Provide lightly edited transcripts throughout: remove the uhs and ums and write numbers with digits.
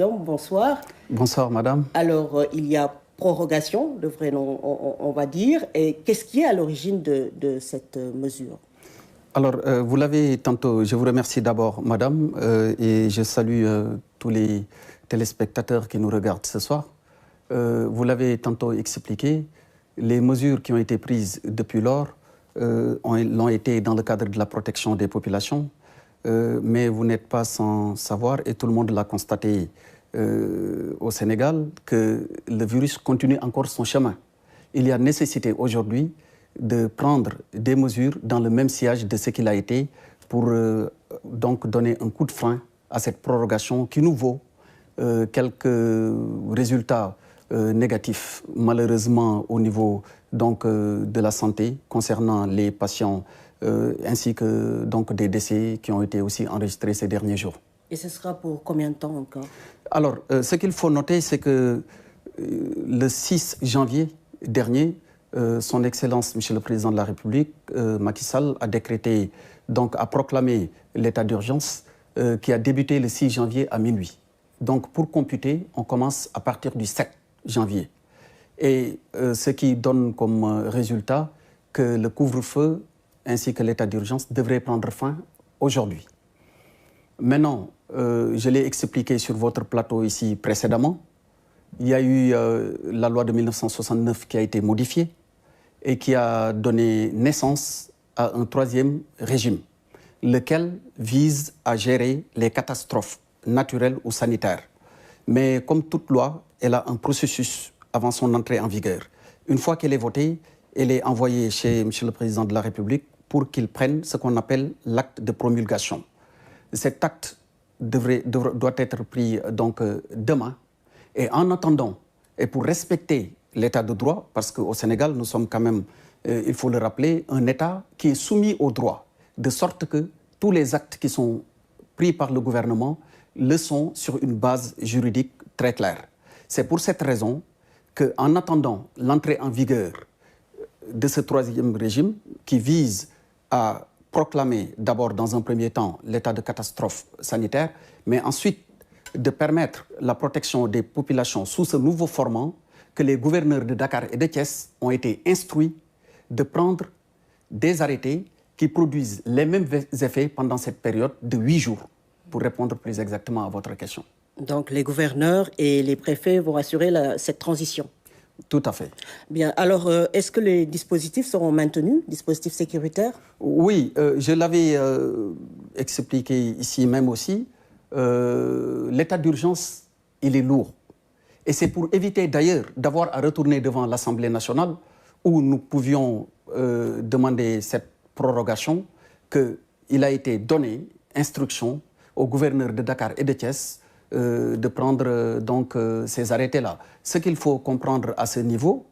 Bonsoir. Bonsoir, madame. Alors, il y a prorogation, le vrai nom, on va dire. Et qu'est-ce qui est à l'origine de cette mesure? Alors, vous l'avez tantôt, je vous remercie d'abord, madame, et je salue tous les téléspectateurs qui nous regardent ce soir. Vous l'avez tantôt expliqué, les mesures qui ont été prises depuis lors l'ont été dans le cadre de la protection des populations, mais vous n'êtes pas sans savoir, et tout le monde l'a constaté au Sénégal, que le virus continue encore son chemin. Il y a nécessité aujourd'hui de prendre des mesures dans le même sillage de ce qu'il a été pour donc donner un coup de frein à cette prorogation qui nous vaut quelques résultats négatifs, malheureusement au niveau donc, de la santé concernant les patients ainsi que donc, des décès qui ont été aussi enregistrés ces derniers jours. Et ce sera pour combien de temps encore? Alors, ce qu'il faut noter, c'est que le 6 janvier dernier, Son Excellence, Monsieur le Président de la République, Macky Sall, a décrété, donc a proclamé l'état d'urgence qui a débuté le 6 janvier à minuit. Donc, pour computer, on commence à partir du 7 janvier. Et ce qui donne comme résultat que le couvre-feu ainsi que l'état d'urgence devraient prendre fin aujourd'hui. Maintenant, je l'ai expliqué sur votre plateau ici précédemment, il y a eu la loi de 1969 qui a été modifiée et qui a donné naissance à un troisième régime, lequel vise à gérer les catastrophes naturelles ou sanitaires. Mais comme toute loi, elle a un processus avant son entrée en vigueur. Une fois qu'elle est votée, elle est envoyée chez M. le Président de la République pour qu'il prenne ce qu'on appelle l'acte de promulgation. Cet acte doit être pris donc demain. Et en attendant, et pour respecter l'état de droit, parce qu'au Sénégal, nous sommes quand même, il faut le rappeler, un État qui est soumis au droit, de sorte que tous les actes qui sont pris par le gouvernement le sont sur une base juridique très claire. C'est pour cette raison qu'en attendant l'entrée en vigueur de ce troisième régime qui vise à proclamer d'abord dans un premier temps l'état de catastrophe sanitaire, mais ensuite de permettre la protection des populations sous ce nouveau format, que les gouverneurs de Dakar et de Thiès ont été instruits de prendre des arrêtés qui produisent les mêmes effets pendant cette période de 8 jours, pour répondre plus exactement à votre question. Donc les gouverneurs et les préfets vont assurer cette transition? Tout à fait. Bien, alors est-ce que les dispositifs seront maintenus, dispositifs sécuritaires? Oui, je l'avais expliqué ici même aussi. L'état d'urgence, il est lourd. Et c'est pour éviter d'ailleurs d'avoir à retourner devant l'Assemblée nationale où nous pouvions demander cette prorogation qu'il a été donné instruction au gouverneur de Dakar et de Thiès de prendre donc ces arrêtés-là. Ce qu'il faut comprendre à ce niveau,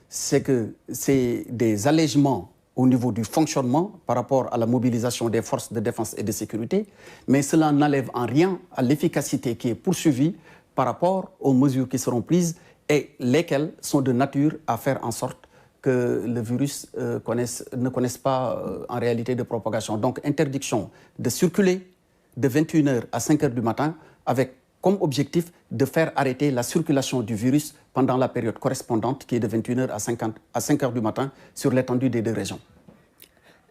c'est que c'est des allègements au niveau du fonctionnement par rapport à la mobilisation des forces de défense et de sécurité, mais cela n'enlève en rien à l'efficacité qui est poursuivie par rapport aux mesures qui seront prises et lesquelles sont de nature à faire en sorte que le virus ne connaisse pas en réalité de propagation. Donc interdiction de circuler de 21h à 5h du matin avec comme objectif de faire arrêter la circulation du virus pendant la période correspondante qui est de 21h à 5h du matin sur l'étendue des deux régions.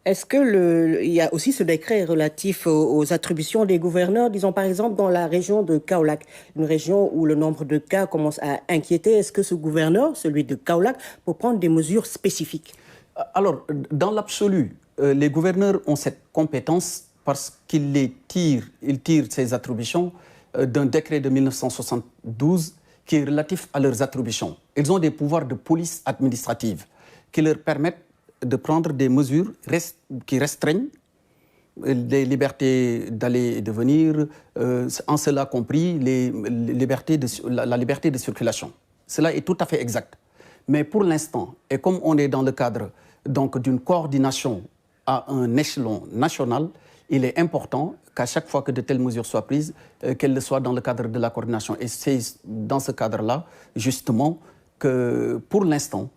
Est-ce qu'il y a aussi ce décret relatif aux attributions des gouverneurs, disons par exemple dans la région de Kaolack, une région où le nombre de cas commence à inquiéter? Est-ce que ce gouverneur, celui de Kaolack, peut prendre des mesures spécifiques? Alors, dans l'absolu, les gouverneurs ont cette compétence parce qu'ils tirent ces attributions d'un décret de 1972 qui est relatif à leurs attributions. Ils ont des pouvoirs de police administrative qui leur permettent de prendre des mesures qui restreignent les libertés d'aller et de venir, en cela compris la liberté de circulation. Cela est tout à fait exact. Mais pour l'instant, et comme on est dans le cadre d'une coordination à un échelon national, il est important qu'à chaque fois que de telles mesures soient prises, qu'elles le soient dans le cadre de la coordination. Et c'est dans ce cadre-là, justement, que pour l'instant,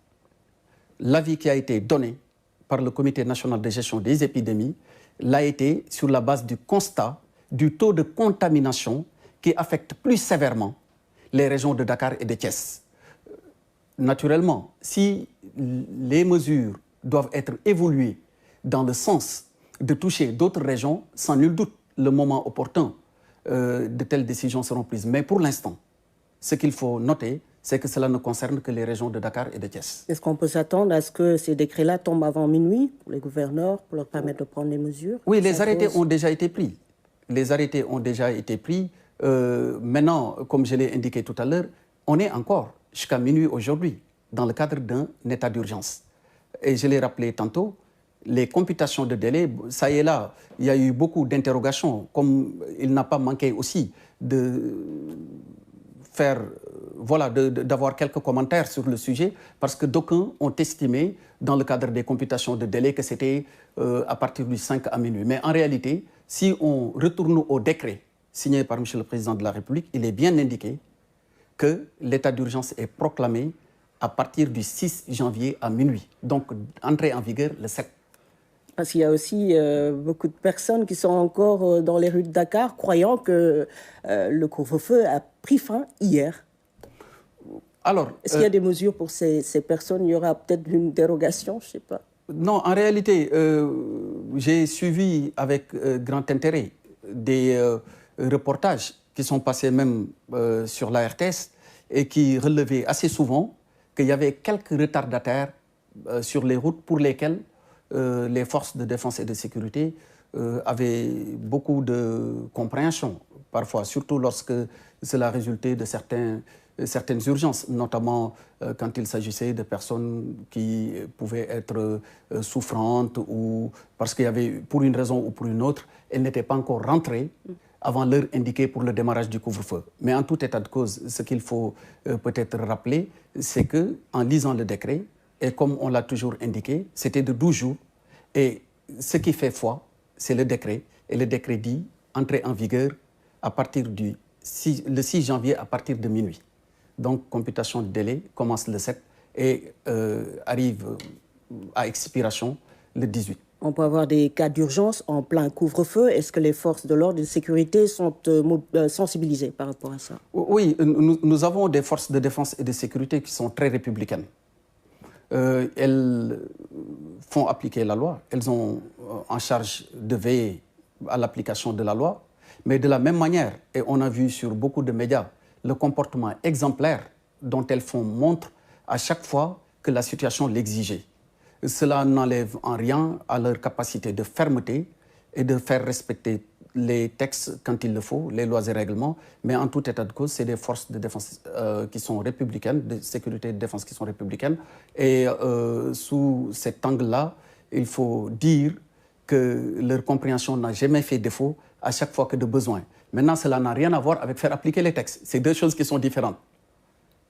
l'avis qui a été donné par le Comité national de gestion des épidémies l'a été sur la base du constat du taux de contamination qui affecte plus sévèrement les régions de Dakar et de Thiès. Naturellement, si les mesures doivent être évoluées dans le sens de toucher d'autres régions, sans nul doute, le moment opportun, de telles décisions seront prises. Mais pour l'instant, ce qu'il faut noter, c'est que cela ne concerne que les régions de Dakar et de Thiès. Est-ce qu'on peut s'attendre à ce que ces décrets-là tombent avant minuit pour les gouverneurs, pour leur permettre de prendre des mesures? Oui, les arrêtés ont déjà été pris. Les arrêtés ont déjà été pris. Maintenant, comme je l'ai indiqué tout à l'heure, on est encore jusqu'à minuit aujourd'hui dans le cadre d'un état d'urgence. Et je l'ai rappelé tantôt, les computations de délai, ça y est là, il y a eu beaucoup d'interrogations, comme il n'a pas manqué aussi de faire, voilà, d'avoir quelques commentaires sur le sujet, parce que d'aucuns ont estimé, dans le cadre des computations de délai, que c'était à partir du 5 à minuit. Mais en réalité, si on retourne au décret signé par M. le Président de la République, il est bien indiqué que l'état d'urgence est proclamé à partir du 6 janvier à minuit. Donc, entrée en vigueur le 7. Parce qu'il y a aussi beaucoup de personnes qui sont encore dans les rues de Dakar, croyant que le couvre-feu a pris fin hier. Alors, est-ce qu'il y a des mesures pour ces personnes? Il y aura peut-être une dérogation, je ne sais pas. Non, en réalité, j'ai suivi avec grand intérêt des reportages qui sont passés même sur la RTS et qui relevaient assez souvent qu'il y avait quelques retardataires sur les routes pour lesquels les forces de défense et de sécurité avaient beaucoup de compréhension, parfois, surtout lorsque cela résultait de certaines urgences, notamment quand il s'agissait de personnes qui pouvaient être souffrantes ou parce qu'il y avait, pour une raison ou pour une autre, elles n'étaient pas encore rentrées avant l'heure indiquée pour le démarrage du couvre-feu. Mais en tout état de cause, ce qu'il faut peut-être rappeler, c'est qu'en lisant le décret, et comme on l'a toujours indiqué, c'était de 12 jours. Et ce qui fait foi, c'est le décret. Et le décret dit entrer en vigueur à partir le 6 janvier à partir de minuit. Donc, computation de délai commence le 7 et arrive à expiration le 18. On peut avoir des cas d'urgence en plein couvre-feu. Est-ce que les forces de l'ordre et de sécurité sont sensibilisées par rapport à ça? Oui, nous avons des forces de défense et de sécurité qui sont très républicaines. Elles font appliquer la loi. Elles ont en charge de veiller à l'application de la loi. Mais de la même manière, et on a vu sur beaucoup de médias, le comportement exemplaire dont elles font montre à chaque fois que la situation l'exigeait. Cela n'enlève en rien à leur capacité de fermeté et de faire respecter les textes quand il le faut, les lois et règlements. Mais en tout état de cause, c'est des forces de défense qui sont républicaines, de sécurité et de défense qui sont républicaines. Et sous cet angle-là, il faut dire que leur compréhension n'a jamais fait défaut à chaque fois que de besoin. Maintenant, cela n'a rien à voir avec faire appliquer les textes. C'est deux choses qui sont différentes.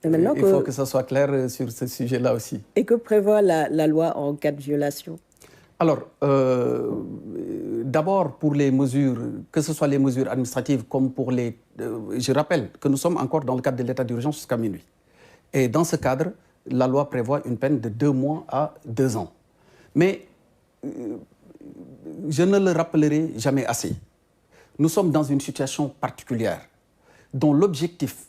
Il faut que ça soit clair sur ce sujet-là aussi. Et que prévoit la loi en cas de violation? Alors, d'abord pour les mesures, que ce soit les mesures administratives comme pour les... je rappelle que nous sommes encore dans le cadre de l'état d'urgence jusqu'à minuit. Et dans ce cadre, la loi prévoit une peine de 2 mois à 2 ans. Mais je ne le rappellerai jamais assez. Nous sommes dans une situation particulière dont l'objectif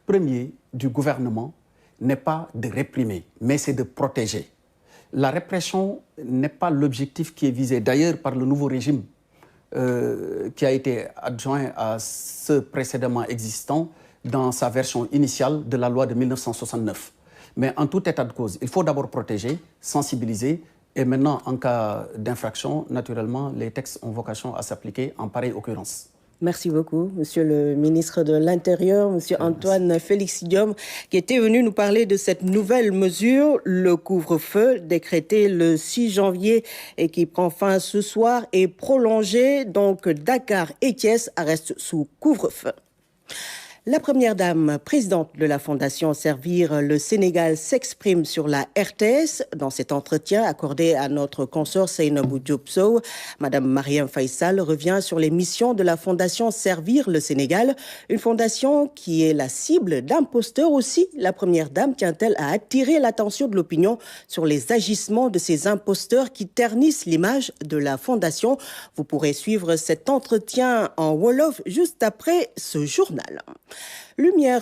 premier du gouvernement n'est pas de réprimer, mais c'est de protéger. La répression n'est pas l'objectif qui est visé d'ailleurs par le nouveau régime qui a été adjoint à ce précédemment existant dans sa version initiale de la loi de 1969. Mais en tout état de cause, il faut d'abord protéger, sensibiliser et maintenant, en cas d'infraction, naturellement, les textes ont vocation à s'appliquer en pareille occurrence. Merci beaucoup, Monsieur le ministre de l'Intérieur, Monsieur Antoine Félix Diome, qui était venu nous parler de cette nouvelle mesure, le couvre-feu, décrété le 6 janvier et qui prend fin ce soir et prolongé. Donc, Dakar et Thiès restent sous couvre-feu. La première dame, présidente de la Fondation Servir le Sénégal, s'exprime sur la RTS. Dans cet entretien accordé à notre consort Seynabou Diop Sow, Madame Mariam Faisal revient sur les missions de la Fondation Servir le Sénégal, une fondation qui est la cible d'imposteurs aussi. La première dame tient-elle à attirer l'attention de l'opinion sur les agissements de ces imposteurs qui ternissent l'image de la fondation? Vous pourrez suivre cet entretien en Wolof juste après ce journal. Lumière